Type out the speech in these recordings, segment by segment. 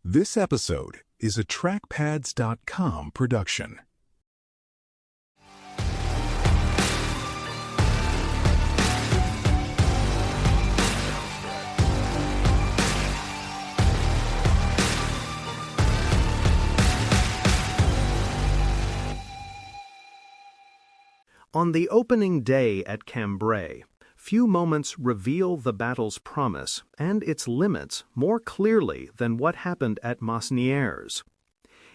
This episode is a trackpads.com production. On the opening day at Cambrai, few moments reveal the battle's promise and its limits more clearly than what happened at Masnières.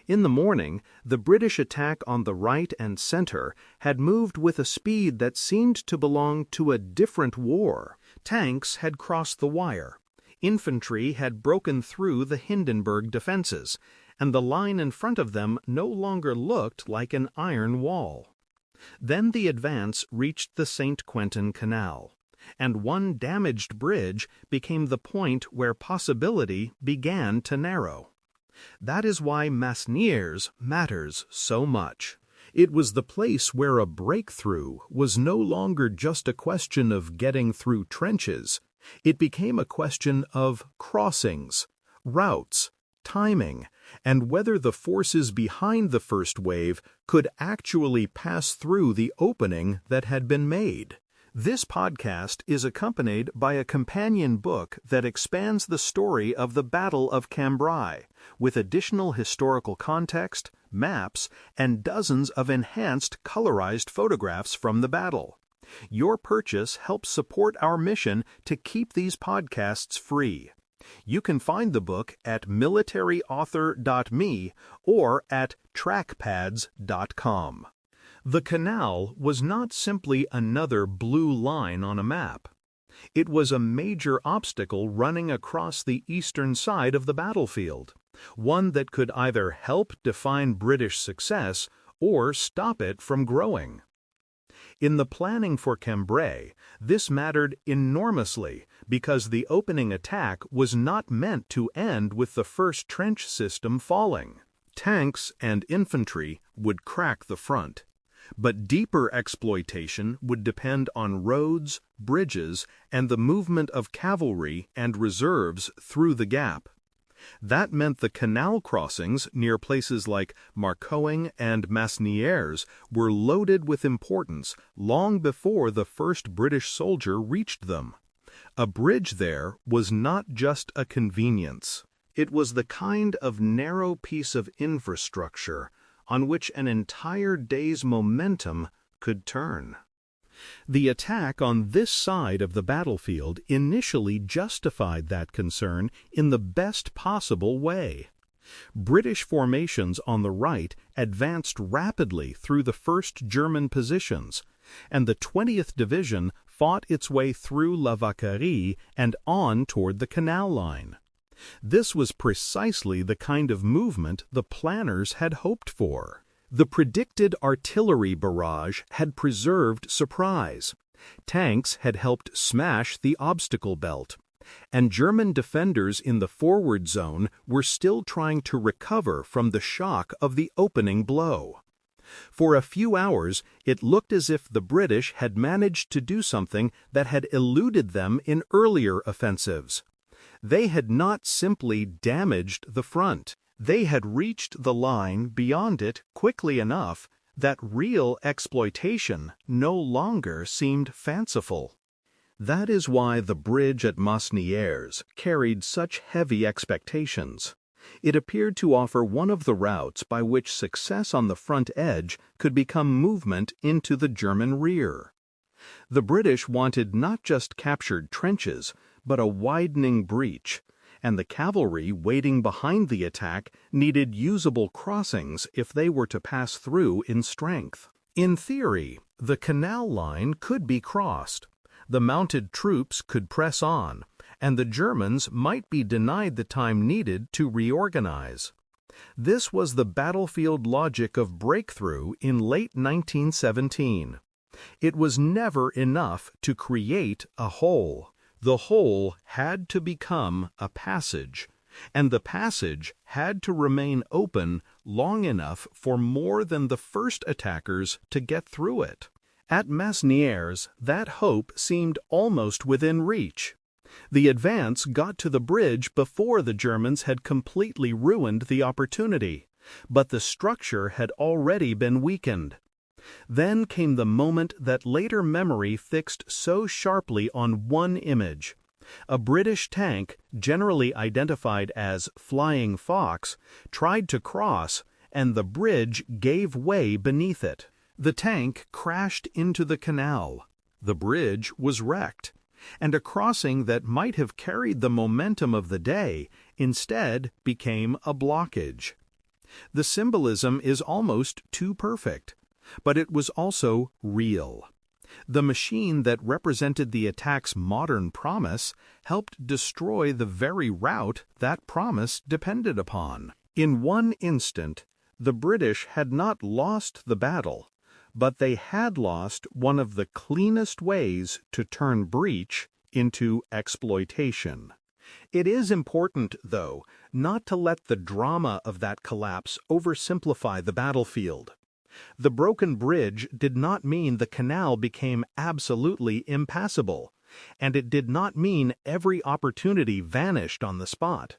In the morning, the British attack on the right and center had moved with a speed that seemed to belong to a different war. Tanks had crossed the wire, infantry had broken through the Hindenburg defenses, and the line in front of them no longer looked like an iron wall. Then the advance reached the St. Quentin Canal, and one damaged bridge became the point where possibility began to narrow. That is why Masnières matters so much. It was the place where a breakthrough was no longer just a question of getting through trenches. It became a question of crossings, routes, timing, and whether the forces behind the first wave could actually pass through the opening that had been made. This podcast is accompanied by a companion book that expands the story of the Battle of Cambrai, with additional historical context, maps, and dozens of enhanced colorized photographs from the battle. Your purchase helps support our mission to keep these podcasts free. You can find the book at militaryauthor.me or at trackpads.com. The canal was not simply another blue line on a map. It was a major obstacle running across the eastern side of the battlefield, one that could either help define British success or stop it from growing. In the planning for Cambrai, this mattered enormously because the opening attack was not meant to end with the first trench system falling. Tanks and infantry would crack the front, but deeper exploitation would depend on roads, bridges, and the movement of cavalry and reserves through the gap. That meant the canal crossings near places like Marcoing and Masnières were loaded with importance long before the first British soldier reached them. A bridge there was not just a convenience. It was the kind of narrow piece of infrastructure on which an entire day's momentum could turn. The attack on this side of the battlefield initially justified that concern in the best possible way. British formations on the right advanced rapidly through the first German positions, and the 20th Division fought its way through La Vacquerie and on toward the canal line. This was precisely the kind of movement the planners had hoped for. The predicted artillery barrage had preserved surprise. Tanks had helped smash the obstacle belt, and German defenders in the forward zone were still trying to recover from the shock of the opening blow. For a few hours, it looked as if the British had managed to do something that had eluded them in earlier offensives. They had not simply damaged the front. They had reached the line beyond it quickly enough that real exploitation no longer seemed fanciful. That is why the bridge at Masnières carried such heavy expectations. It appeared to offer one of the routes by which success on the front edge could become movement into the German rear. The British wanted not just captured trenches, but a widening breach, and the cavalry waiting behind the attack needed usable crossings if they were to pass through in strength. In theory, the canal line could be crossed. The mounted troops could press on, and the Germans might be denied the time needed to reorganize. This was the battlefield logic of breakthrough in late 1917. It was never enough to create a hole. The hole had to become a passage, and the passage had to remain open long enough for more than the first attackers to get through it. At Masnières, that hope seemed almost within reach. The advance got to the bridge before the Germans had completely ruined the opportunity, but the structure had already been weakened. Then came the moment that later memory fixed so sharply on one image. A British tank, generally identified as Flying Fox, tried to cross, and the bridge gave way beneath it. The tank crashed into the canal. The bridge was wrecked, and a crossing that might have carried the momentum of the day instead became a blockage. The symbolism is almost too perfect, but it was also real. The machine that represented the attack's modern promise helped destroy the very route that promise depended upon. In one instant, the British had not lost the battle, but they had lost one of the cleanest ways to turn breach into exploitation. It is important, though, not to let the drama of that collapse oversimplify the battlefield. The broken bridge did not mean the canal became absolutely impassable, and it did not mean every opportunity vanished on the spot.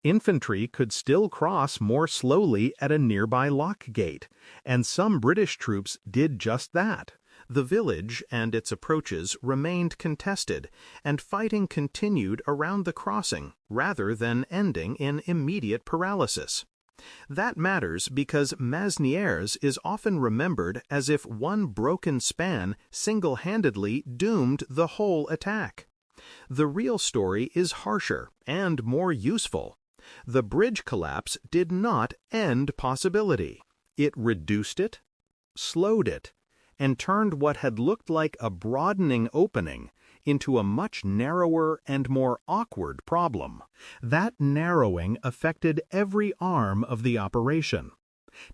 Infantry could still cross more slowly at a nearby lock gate, and some British troops did just that. The village and its approaches remained contested, and fighting continued around the crossing rather than ending in immediate paralysis. That matters because Masnières is often remembered as if one broken span single-handedly doomed the whole attack. The real story is harsher and more useful. The bridge collapse did not end possibility. It reduced it, slowed it, and turned what had looked like a broadening opening into a much narrower and more awkward problem. That narrowing affected every arm of the operation.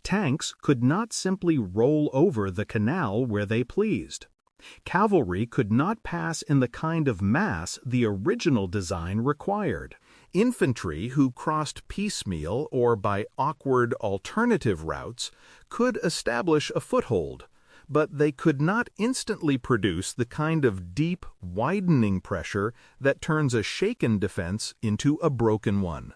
Tanks could not simply roll over the canal where they pleased. Cavalry could not pass in the kind of mass the original design required. Infantry who crossed piecemeal or by awkward alternative routes could establish a foothold, but they could not instantly produce the kind of deep, widening pressure that turns a shaken defense into a broken one.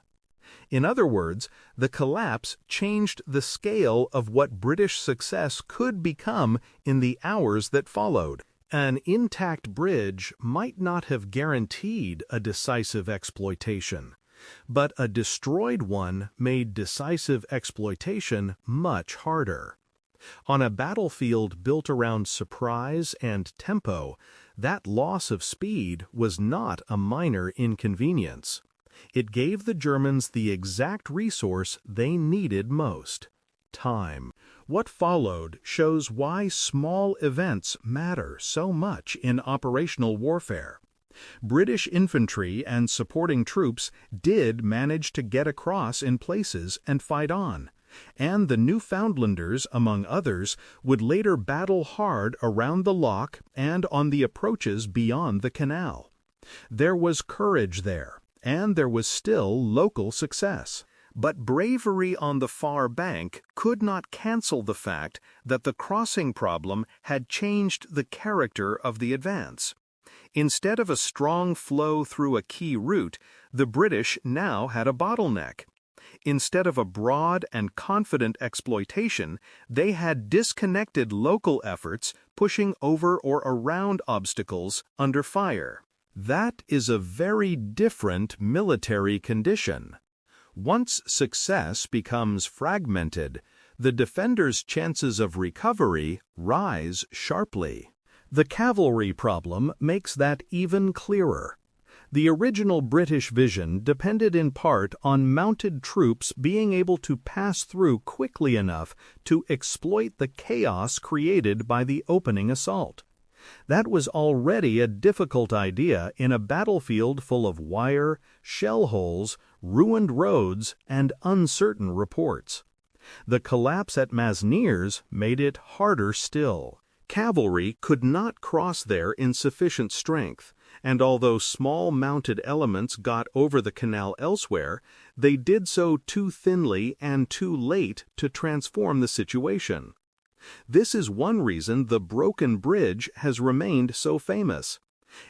In other words, the collapse changed the scale of what British success could become in the hours that followed. An intact bridge might not have guaranteed a decisive exploitation, but a destroyed one made decisive exploitation much harder. On a battlefield built around surprise and tempo, that loss of speed was not a minor inconvenience. It gave the Germans the exact resource they needed most: time. What followed shows why small events matter so much in operational warfare. British infantry and supporting troops did manage to get across in places and fight on, and the Newfoundlanders, among others, would later battle hard around the lock and on the approaches beyond the canal. There was courage there, and there was still local success. But bravery on the far bank could not cancel the fact that the crossing problem had changed the character of the advance. Instead of a strong flow through a key route, the British now had a bottleneck. Instead of a broad and confident exploitation, they had disconnected local efforts pushing over or around obstacles under fire. That is a very different military condition. Once success becomes fragmented, the defender's chances of recovery rise sharply. The cavalry problem makes that even clearer. The original British vision depended in part on mounted troops being able to pass through quickly enough to exploit the chaos created by the opening assault. That was already a difficult idea in a battlefield full of wire, shell holes, ruined roads, and uncertain reports. The collapse at Masnières made it harder still. Cavalry could not cross there in sufficient strength, and although small mounted elements got over the canal elsewhere, they did so too thinly and too late to transform the situation. This is one reason the broken bridge has remained so famous.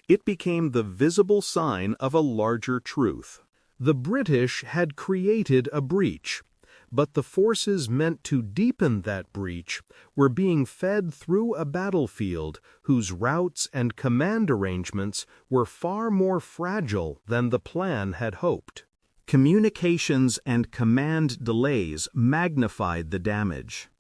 It became the visible sign of a larger truth. The British had created a breach, but the forces meant to deepen that breach were being fed through a battlefield whose routes and command arrangements were far more fragile than the plan had hoped. Communications and command delays magnified the damage.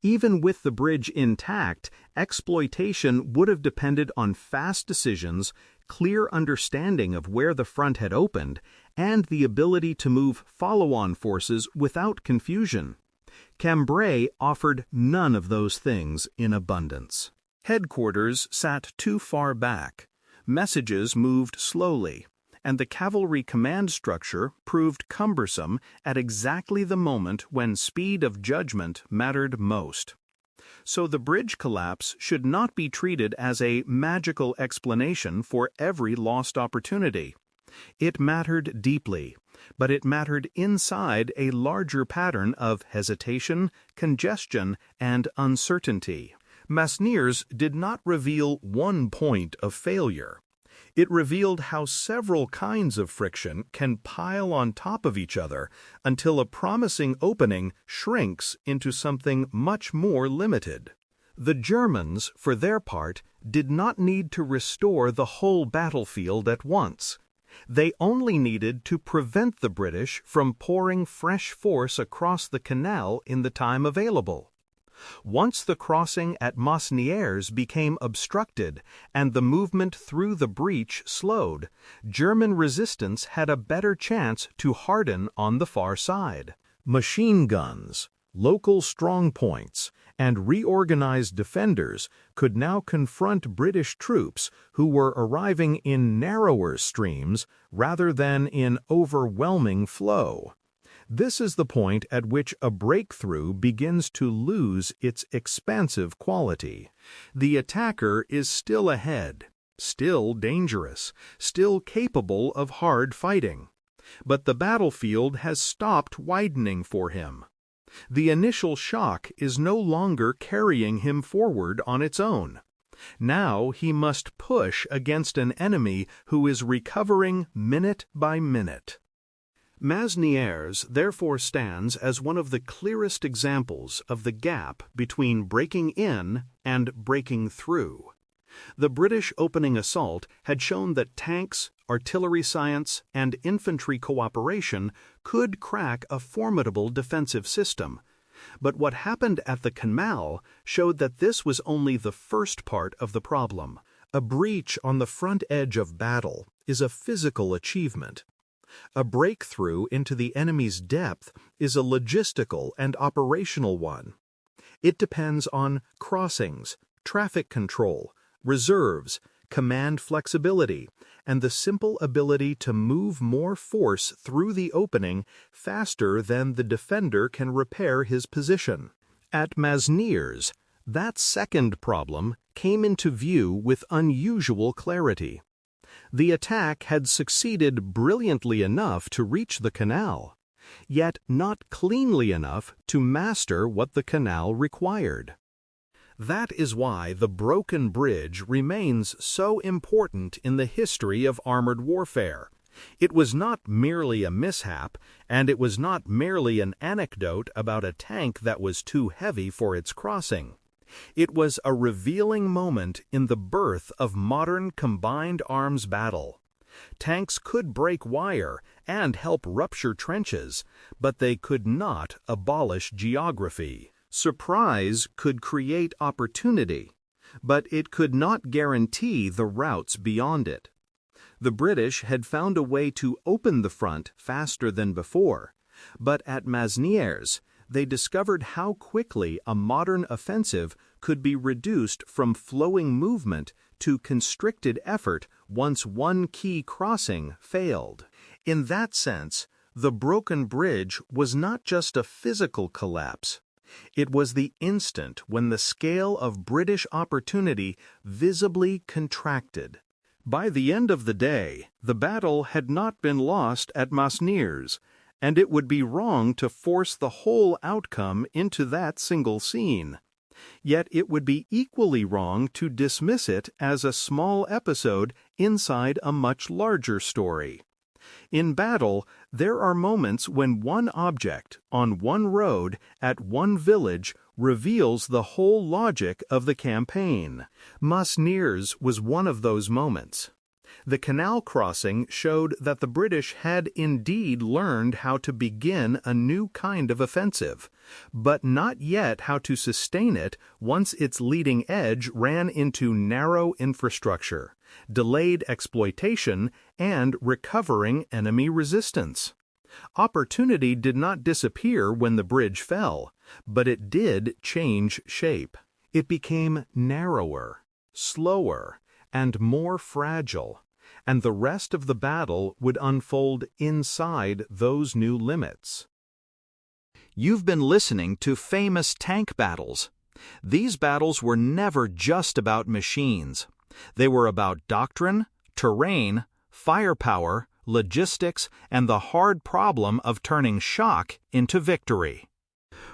Even with the bridge intact, exploitation would have depended on fast decisions, clear understanding of where the front had opened, and the ability to move follow-on forces without confusion. Cambrai offered none of those things in abundance. Headquarters sat too far back. Messages moved slowly, and the cavalry command structure proved cumbersome at exactly the moment when speed of judgment mattered most. So the bridge collapse should not be treated as a magical explanation for every lost opportunity. It mattered deeply, but it mattered inside a larger pattern of hesitation, congestion, and uncertainty. Masnières did not reveal one point of failure. It revealed how several kinds of friction can pile on top of each other until a promising opening shrinks into something much more limited. The Germans, for their part, did not need to restore the whole battlefield at once. They only needed to prevent the British from pouring fresh force across the canal in the time available. Once the crossing at Masnières became obstructed and the movement through the breach slowed, German resistance had a better chance to harden on the far side. Machine guns, local strongpoints, and reorganized defenders could now confront British troops who were arriving in narrower streams rather than in overwhelming flow. This is the point at which a breakthrough begins to lose its expansive quality. The attacker is still ahead, still dangerous, still capable of hard fighting. But the battlefield has stopped widening for him. The initial shock is no longer carrying him forward on its own. Now he must push against an enemy who is recovering minute by minute. Masnières therefore stands as one of the clearest examples of the gap between breaking in and breaking through. The British opening assault had shown that tanks, artillery science, and infantry cooperation could crack a formidable defensive system. But what happened at the canal showed that this was only the first part of the problem. A breach on the front edge of battle is a physical achievement. A breakthrough into the enemy's depth is a logistical and operational one. It depends on crossings, traffic control, reserves, command flexibility, and the simple ability to move more force through the opening faster than the defender can repair his position. At Masnières, that second problem came into view with unusual clarity. The attack had succeeded brilliantly enough to reach the canal, yet not cleanly enough to master what the canal required. That is why the broken bridge remains so important in the history of armored warfare. It was not merely a mishap, and it was not merely an anecdote about a tank that was too heavy for its crossing. It was a revealing moment in the birth of modern combined arms battle. Tanks could break wire and help rupture trenches, but they could not abolish geography. Surprise could create opportunity, but it could not guarantee the routes beyond it. The British had found a way to open the front faster than before, but at Masnières, they discovered how quickly a modern offensive could be reduced from flowing movement to constricted effort once one key crossing failed. In that sense, the broken bridge was not just a physical collapse. It was the instant when the scale of British opportunity visibly contracted. By the end of the day, the battle had not been lost at Masnières, and it would be wrong to force the whole outcome into that single scene. Yet it would be equally wrong to dismiss it as a small episode inside a much larger story. In battle, there are moments when one object, on one road, at one village, reveals the whole logic of the campaign. Masnières was one of those moments. The canal crossing showed that the British had indeed learned how to begin a new kind of offensive, but not yet how to sustain it once its leading edge ran into narrow infrastructure, delayed exploitation, and recovering enemy resistance. Opportunity did not disappear when the bridge fell, but it did change shape. It became narrower, slower, and more fragile, and the rest of the battle would unfold inside those new limits. You've been listening to Famous Tank Battles. These battles were never just about machines. They were about doctrine, terrain, firepower, logistics, and the hard problem of turning shock into victory.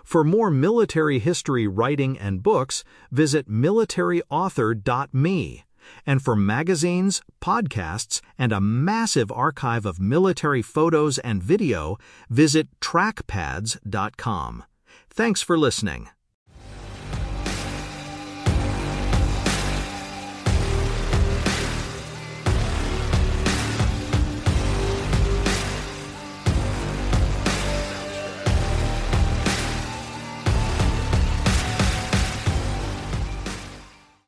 For more military history writing and books, visit militaryauthor.me. And for magazines, podcasts, and a massive archive of military photos and video, visit trackpads.com. Thanks for listening.